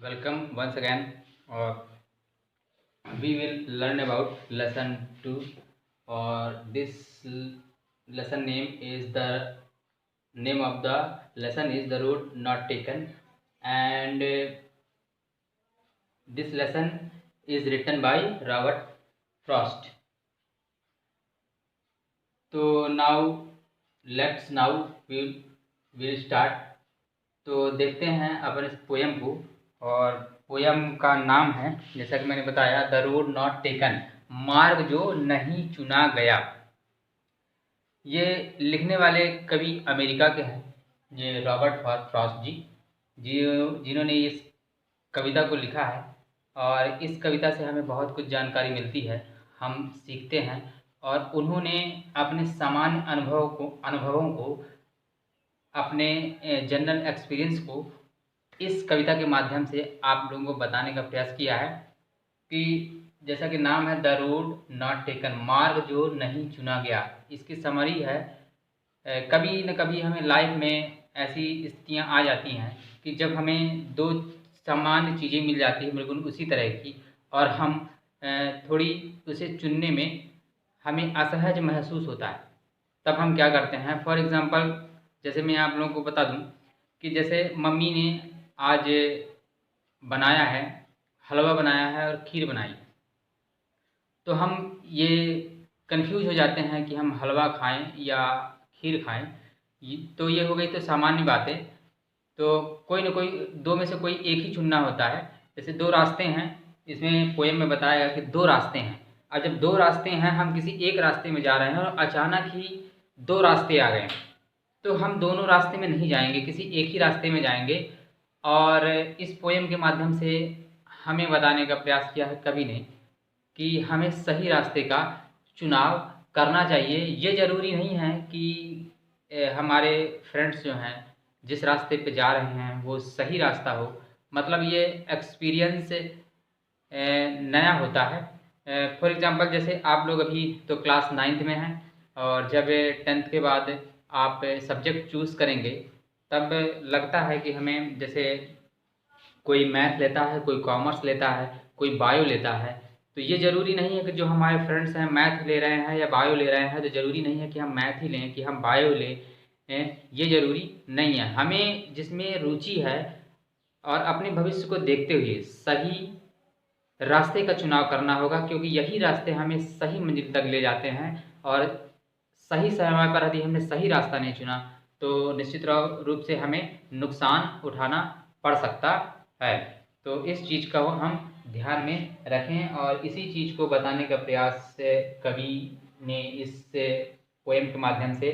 Welcome once again. Or we will learn about lesson 2. Or this lesson name is the name of the lesson is the road not taken, and this lesson is written by Robert Frost. So now we will start. तो देखते हैं अपन इस poem को, और poem का नाम है, जैसा कि मैंने बताया, द रोड नॉट टेकन, मार्ग जो नहीं चुना गया। ये लिखने वाले कवि अमेरिका के हैं, ये रॉबर्ट फ्रॉस्ट जी जिन्होंने इस कविता को लिखा है। और इस कविता से हमें बहुत कुछ जानकारी मिलती है, हम सीखते हैं। और उन्होंने अपने सामान्य अनुभवों को अपने जनरल एक्सपीरियंस को इस कविता के माध्यम से आप लोगों को बताने का प्रयास किया है कि जैसा कि नाम है द रोड नॉट टेकन, मार्ग जो नहीं चुना गया। इसकी समरी है, कभी न कभी हमें लाइफ में ऐसी स्थितियां आ जाती हैं कि जब हमें दो सामान्य चीज़ें मिल जाती हैं बिल्कुल उसी तरह की, और हम थोड़ी उसे चुनने में हमें असहज महसूस होता है। तब हम क्या करते हैं, फॉर एग्ज़ाम्पल जैसे मैं आप लोगों को बता दूं कि जैसे मम्मी ने आज बनाया है, हलवा बनाया है और खीर बनाई है, तो हम ये कंफ्यूज हो जाते हैं कि हम हलवा खाएं या खीर खाएं। तो ये हो गई तो सामान्य बात है। तो कोई ना कोई दो में से कोई एक ही चुनना होता है। जैसे दो रास्ते हैं, इसमें पोएम में बताया गया कि दो रास्ते हैं। और जब दो रास्ते हैं, हम किसी एक रास्ते में जा रहे हैं और अचानक ही दो रास्ते आ गए, तो हम दोनों रास्ते में नहीं जाएंगे, किसी एक ही रास्ते में जाएंगे। और इस पोएम के माध्यम से हमें बताने का प्रयास किया है कवि ने कि हमें सही रास्ते का चुनाव करना चाहिए। ये ज़रूरी नहीं है कि हमारे फ्रेंड्स जो हैं जिस रास्ते पे जा रहे हैं वो सही रास्ता हो। मतलब ये एक्सपीरियंस नया होता है। फॉर एग्ज़ाम्पल जैसे आप लोग अभी तो क्लास 9th में हैं, और जब 10th के बाद आप सब्जेक्ट चूज़ करेंगे तब लगता है कि हमें, जैसे कोई मैथ लेता है, कोई कॉमर्स लेता है, कोई बायो लेता है, तो ये ज़रूरी नहीं है कि जो हमारे फ्रेंड्स हैं मैथ ले रहे हैं या बायो ले रहे हैं, तो ज़रूरी नहीं है कि हम मैथ ही लें, कि हम बायो लें। ये ज़रूरी नहीं है। हमें जिसमें रुचि है और अपने भविष्य को देखते हुए सही रास्ते का चुनाव करना होगा, क्योंकि यही रास्ते हमें सही मंजिल तक ले जाते हैं। और सही समय पर यदि हमने सही रास्ता नहीं चुना तो निश्चित रूप से हमें नुकसान उठाना पड़ सकता है। तो इस चीज़ का हम ध्यान में रखें, और इसी चीज़ को बताने का प्रयास कवि ने इस पोएम के माध्यम से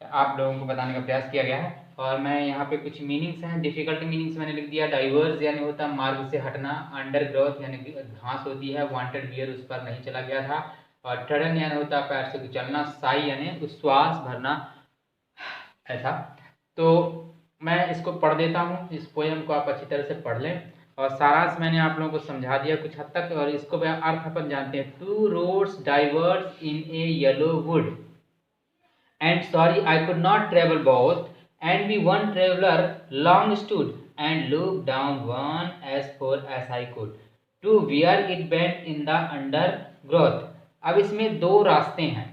आप लोगों को बताने का प्रयास किया गया है। और मैं यहाँ पे कुछ मीनिंग्स हैं, डिफ़िकल्ट मीनिंग्स मैंने लिख दिया। डाइवर्स यानी होता है मार्ग से हटना, अंडर ग्रोथ यानी घास होती है, वांटेड बियर उस पर नहीं चला गया था, और ट्रेडन यानी होता है पैर से चलना, साई यानी श्वास भरना, ऐसा। तो मैं इसको पढ़ देता हूँ, इस पोएम को आप अच्छी तरह से पढ़ लें। और सारांश मैंने आप लोगों को समझा दिया कुछ हद तक, और इसको अर्थ अपन जानते हैं। Two roads diverse in a yellow wood, and sorry I could not travel both, and we one traveler long stood and looked down one as far as I could, to where it bent in the undergrowth। अब इसमें दो रास्ते हैं।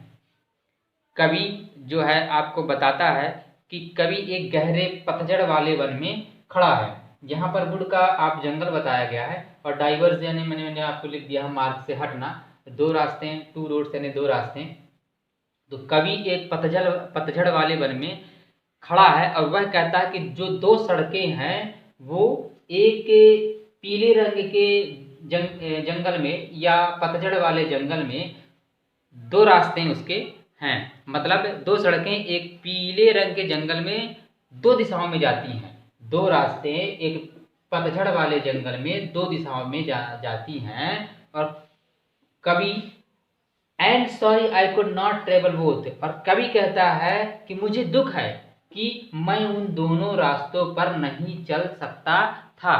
कवि जो है आपको बताता है कि कवि एक गहरे पतझड़ वाले वन में खड़ा है। यहाँ पर वुड का आप जंगल बताया गया है, और डाइवर्स यानी मैंने आपको लिख दिया मार्ग से हटना। दो रास्ते हैं, टू रोड्स यानी दो रास्ते हैं। तो कवि एक पतझड़ वाले वन में खड़ा है, और वह कहता है कि जो दो सड़कें हैं वो एक पीले रंग के जंगल में या पतझड़ वाले जंगल में दो रास्ते उसके हैं। मतलब दो सड़कें एक पीले रंग के जंगल में दो दिशाओं में जाती हैं। दो रास्ते एक पतझड़ वाले जंगल में दो दिशाओं में जाती हैं। और कवि and sorry I could not travel both, और कवि कहता है कि मुझे दुख है कि मैं उन दोनों रास्तों पर नहीं चल सकता था।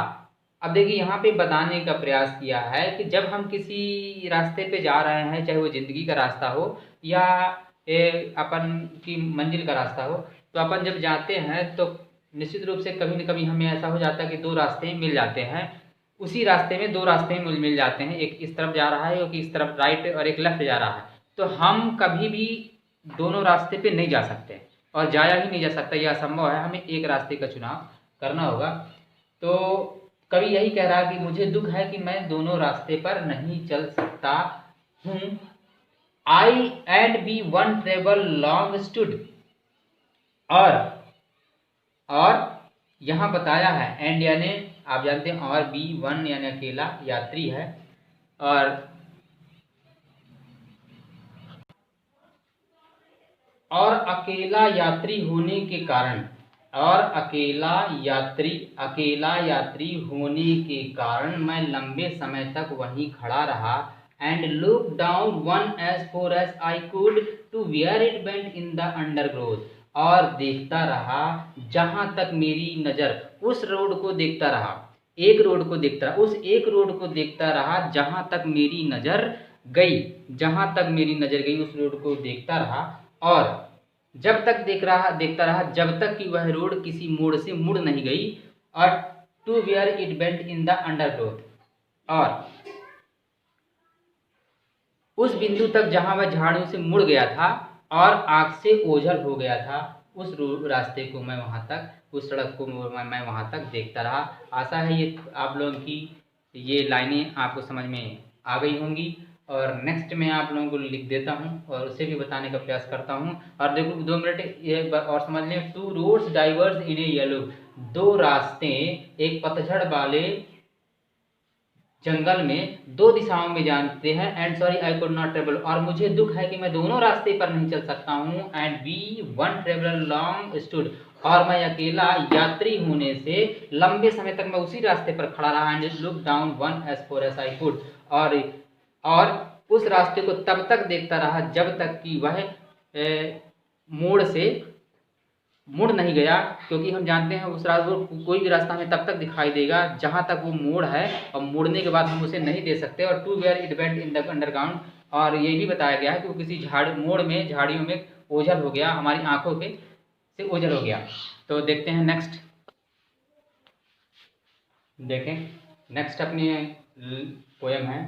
अब देखिए यहाँ पे बताने का प्रयास किया है कि जब हम किसी रास्ते पे जा रहे हैं, चाहे वो ज़िंदगी का रास्ता हो या अपन की मंजिल का रास्ता हो, तो अपन जब जाते हैं तो निश्चित रूप से कभी न कभी हमें ऐसा हो जाता है कि दो रास्ते मिल जाते हैं। उसी रास्ते में 2 रास्ते मिल जाते हैं, एक इस तरफ जा रहा है, एक इस तरफ राइट और एक लेफ्ट जा रहा है, तो हम कभी भी दोनों रास्ते पे नहीं जा सकते और जाया ही नहीं जा सकता, यह असंभव है, हमें एक रास्ते का चुनाव करना होगा। तो कवि यही कह रहा है कि मुझे दुख है कि मैं दोनों रास्ते पर नहीं चल सकता हूँ। I and be one travel long stood, और यहाँ बताया है एंड यानी आप जानते हैं, और बी वन यानी अकेला यात्री है, और अकेला यात्री होने के कारण, और अकेला यात्री होने के कारण मैं लंबे समय तक वहीं खड़ा रहा and look down one as for as I could to where it bent in the undergrowth, और देखता रहा जहां तक मेरी नज़र, उस रोड को देखता रहा, एक रोड को देखता रहा, उस एक रोड को देखता रहा जहां तक मेरी नज़र गई, जहां तक मेरी नज़र गई उस रोड को देखता रहा, और जब तक देखता रहा जब तक कि वह रोड किसी मोड़ से मुड़ नहीं गई, और to where it bent in the undergrowth, और उस बिंदु तक जहां वह झाड़ियों से मुड़ गया था और आग से ओझल हो गया था, उस रास्ते को मैं वहां तक, उस सड़क को मैं वहां तक देखता रहा। आशा है ये आप लोगों की ये लाइनें आपको समझ में आ गई होंगी, और नेक्स्ट मैं आप लोगों को लिख देता हूँ और उसे भी बताने का प्रयास करता हूँ। और देखो 2 मिनट ये और समझ लें, 2 roads diverse in a yellow, 2 रास्ते एक पतझड़ वाले जंगल में 2 दिशाओं में जानते हैं, and sorry I could not travel, और मुझे दुख है कि मैं दोनों रास्ते पर नहीं चल सकता हूँ, and be one traveller long stood, और मैं अकेला यात्री होने से लंबे समय तक मैं उसी रास्ते पर खड़ा रहा, and look down one as for as I could, और उस रास्ते को तब तक देखता रहा जब तक कि वह मोड़ से मुड़ नहीं गया, क्योंकि हम जानते हैं उस रास्ते, कोई भी रास्ता हमें तब तक दिखाई देगा जहां तक वो मोड़ है, और मुड़ने के बाद हम उसे नहीं दे सकते, और to where it went in the underground, और ये भी बताया गया है कि वो किसी मोड़ में झाड़ियों में ओझल हो गया, हमारी आंखों के से ओझल हो गया। तो देखते हैं नेक्स्ट, देखें नेक्स्ट अपनी पोयम है,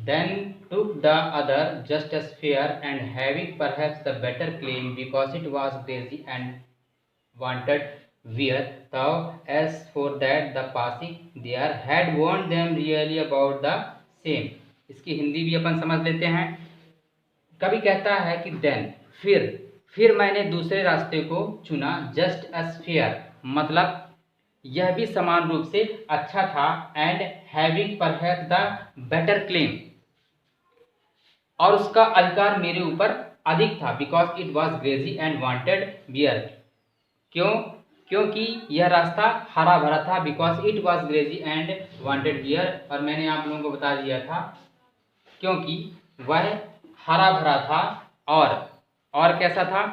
then took the other just as fair and having perhaps the better claim because it was crazy and wanted wear, thou as for that the passing there had warned them really about the same। इसकी हिंदी भी अपन समझ लेते हैं। कभी कहता है कि then फिर मैंने दूसरे रास्ते को चुना, just as fair मतलब यह भी समान रूप से अच्छा था, and having perhaps the better claim और उसका अधिकार मेरे ऊपर अधिक था, because it was grassy and wanted wear, क्योंकि यह रास्ता हरा भरा था, because it was grassy and wanted wear, और मैंने आप लोगों को बता दिया था क्योंकि वह हरा भरा था और कैसा था,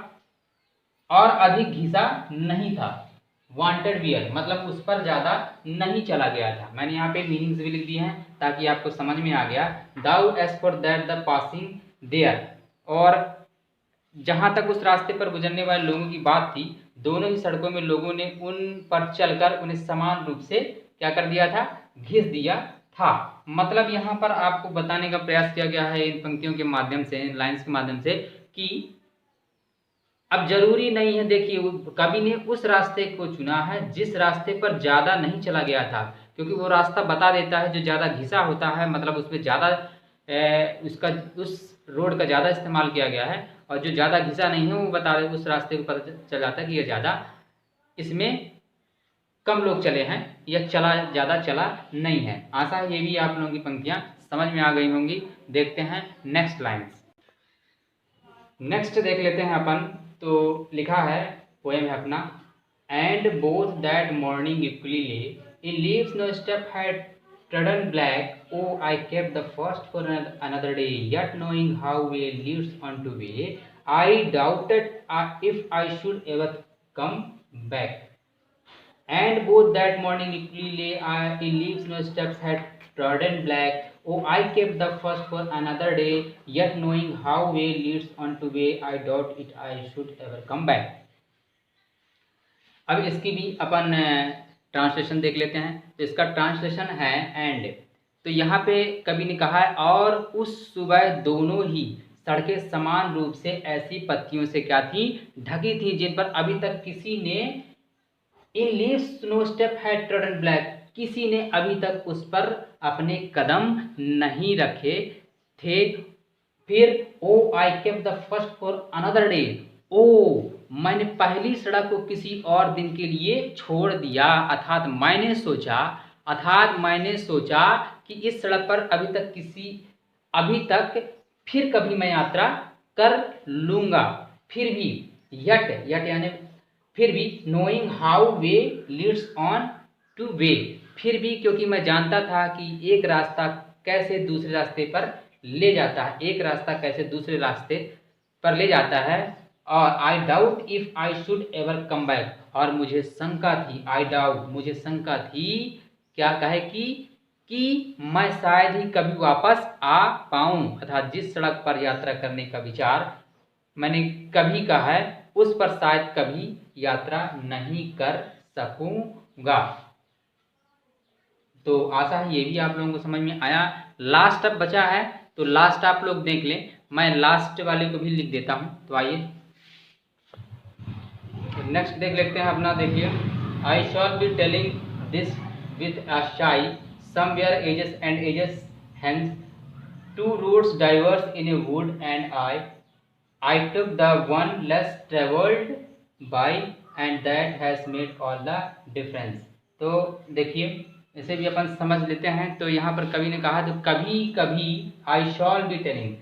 और अधिक घिसा नहीं था, वांटेड बियर मतलब उस पर ज़्यादा नहीं चला गया था। मैंने यहाँ पे मीनिंग्स भी लिख दिए हैं ताकि आपको समझ में आ गया। Though as for that the passing there, और जहाँ तक उस रास्ते पर गुजरने वाले लोगों की बात थी, दोनों ही सड़कों में लोगों ने उन पर चलकर उन्हें समान रूप से क्या कर दिया था, घिस दिया था। मतलब यहाँ पर आपको बताने का प्रयास किया गया है इन पंक्तियों के माध्यम से, इन लाइन्स के माध्यम से, कि अब जरूरी नहीं है, देखिए कवि ने उस रास्ते को चुना है जिस रास्ते पर ज़्यादा नहीं चला गया था, क्योंकि वो रास्ता बता देता है जो ज़्यादा घिसा होता है, मतलब उसमें ज़्यादा उसका उस रोड का ज़्यादा इस्तेमाल किया गया है, और जो ज़्यादा घिसा नहीं है वो बता उस रास्ते को पता चल जाता है कि यह ज़्यादा, इसमें कम लोग चले हैं, यह ज़्यादा चला नहीं है। आशा है ये भी आप लोगों की पंक्तियाँ समझ में आ गई होंगी। देखते हैं नेक्स्ट लाइन्स। नेक्स्ट देख लेते हैं अपन। तो लिखा है, पोएम है अपना, and both that morning equally lay in leaves no step had trodden black, oh I kept the first for another day, yet knowing how way leads on to way, I doubted if I should ever come back. And both that morning equally lay in leaves no steps had trodden black, oh I kept the first for another day, yet knowing how way leads on to way, I doubt it I should ever come back। अब इसकी भी अपन translation देख लेते हैं। तो इसका translation है and. तो यहाँ पे कवि ने कहा है और उस सुबह दोनों ही सड़कें समान रूप से ऐसी पत्तियों से क्या थी, ढकी थी जिन पर अभी तक किसी ने in leaves no step had trodden black, किसी ने अभी तक उस पर अपने कदम नहीं रखे थे। फिर oh I kept the first for another day, ओ मैंने पहली सड़क को किसी और दिन के लिए छोड़ दिया, अर्थात मैंने सोचा कि इस सड़क पर अभी तक फिर कभी मैं यात्रा कर लूँगा। फिर भी यट यानी फिर भी knowing how way Leeds on two way, फिर भी क्योंकि मैं जानता था कि एक रास्ता कैसे दूसरे रास्ते पर ले जाता है, एक रास्ता कैसे दूसरे रास्ते पर ले जाता है। और I doubt if I should ever come back, और मुझे शंका थी, आई डाउट मुझे शंका थी, क्या कहे कि मैं शायद ही कभी वापस आ पाऊँ, अर्थात जिस सड़क पर यात्रा करने का विचार मैंने कभी कहा है उस पर शायद कभी यात्रा नहीं कर सकूंगा। तो आशा है ये भी आप लोगों को समझ में आया। लास्ट अब बचा है, तो लास्ट आप लोग देख लें, मैं लास्ट वाले को भी लिख देता हूं। तो आइए नेक्स्ट देख लेते हैं अपना। देखिए, I shall be telling this with a sigh somewhere ages and ages hence, two roads diverge in a wood and I took the one less traveled by and that has made all the difference। तो देखिए इसे भी अपन समझ लेते हैं। तो यहाँ पर कवि ने कहा तो कभी कभी I shall be telling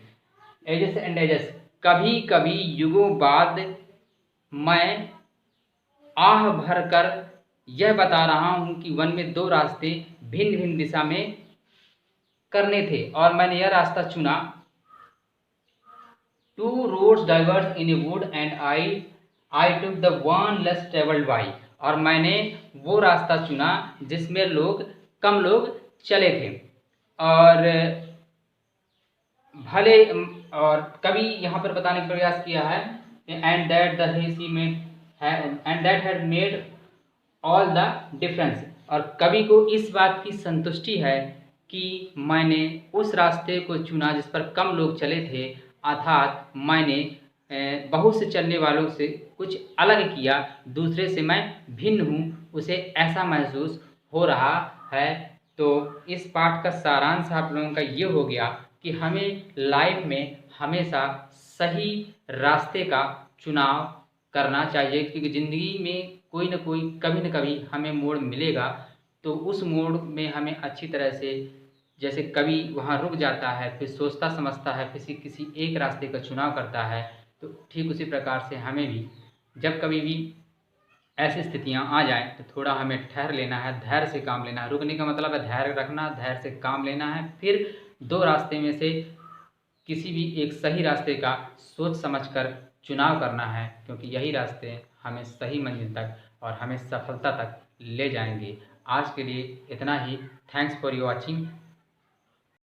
ages and ages, कभी कभी युगों बाद मैं आह भर कर यह बता रहा हूँ कि वन में दो रास्ते भिन्न भिन्न दिशा में करने थे और मैंने यह रास्ता चुना। Two roads diverged in a wood and I took the one less traveled by, और मैंने वो रास्ता चुना जिसमें कम लोग चले थे। और भले और कभी यहाँ पर बताने का प्रयास किया है and that had made all the difference, और कवि को इस बात की संतुष्टि है कि मैंने उस रास्ते को चुना जिस पर कम लोग चले थे, अर्थात मैंने बहुत से चलने वालों से कुछ अलग किया, दूसरे से मैं भिन्न हूँ, उसे ऐसा महसूस हो रहा है। तो इस पाठ का सारांश आप लोगों का ये हो गया कि हमें लाइफ में हमेशा सही रास्ते का चुनाव करना चाहिए, क्योंकि ज़िंदगी में कोई ना कोई कभी न कभी हमें मोड़ मिलेगा। तो उस मोड़ में हमें अच्छी तरह से, जैसे कभी वहाँ रुक जाता है, फिर सोचता समझता है, फिर किसी एक रास्ते का चुनाव करता है, तो ठीक उसी प्रकार से हमें भी जब कभी भी ऐसी स्थितियाँ आ जाएं तो थोड़ा हमें ठहर लेना है, धैर्य से काम लेना है। रुकने का मतलब है धैर्य रखना, धैर्य से काम लेना है, फिर दो रास्ते में से किसी भी एक सही रास्ते का सोच समझकर चुनाव करना है, क्योंकि यही रास्ते हमें सही मंजिल तक और हमें सफलता तक ले जाएंगे। आज के लिए इतना ही। Thanks for watching.